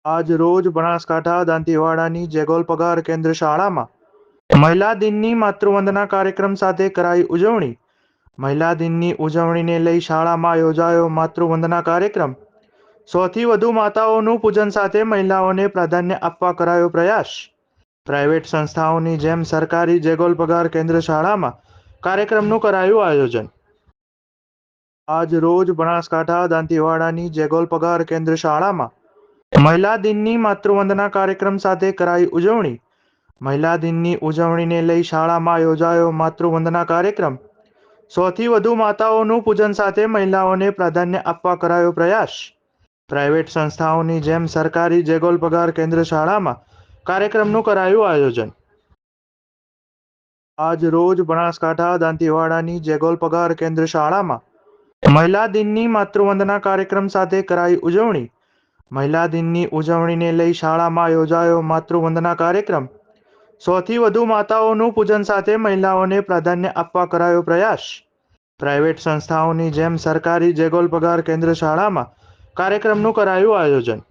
આજ રોજ બનાસકાંઠા દાંતીવાડાની જેગોલ પગાર કેન્દ્ર શાળામાં મહિલા દિનની માતૃવંદના કાર્યક્રમ સાથે કરાઈ ઉજવણી. મહિલા દિનની ઉજવણીને લઈ શાળામાં યોજાયો માતૃવંદના કાર્યક્રમ. 100થી વધુ માતાઓનું પૂજન સાથે મહિલાઓને પ્રાધાન્ય આપવા કરાયો પ્રયાસ. પ્રાઇવેટ સંસ્થાઓની જેમ સરકારી જેગોલ પગાર કેન્દ્ર શાળામાં કાર્યક્રમનું કરાયું આયોજન. આજ રોજ બનાસકાંઠા દાંતીવાડાની જેગોલ પગાર કેન્દ્ર શાળામાં મહિલા દિનની માતૃવંદના કાર્યક્રમ સાથે કરાઈ ઉજવણી. મહિલા દિનની ઉજવણીને લઈ શાળામાં યોજાયો માતૃવંદના કાર્યક્રમ. 100થી વધુ માતાઓનું પૂજન સાથે મહિલાઓને પ્રાધાન્ય આપવા કરાયો પ્રયાસ. પ્રાઇવેટ સંસ્થાઓની જેમ સરકારી જેગોલ પગાર કેન્દ્ર શાળામાં કાર્યક્રમનું કરાયું આયોજન. આજ રોજ બનાસકાંઠા દાંતીવાડાની જેગોલ પગાર કેન્દ્ર શાળામાં મહિલા દિનની માતૃવંદના કાર્યક્રમ સાથે કરાઈ ઉજવણી. મહિલા દિનની ઉજવણીને લઈ શાળામાં યોજાયો માતૃવંદના કાર્યક્રમ. 100થી વધુ માતાઓનું પૂજન સાથે મહિલાઓને પ્રાધાન્ય આપવા કરાયો પ્રયાસ. પ્રાઇવેટ સંસ્થાઓની જેમ સરકારી જેગોલ પગાર કેન્દ્ર શાળામાં કાર્યક્રમનું કરાયું આયોજન.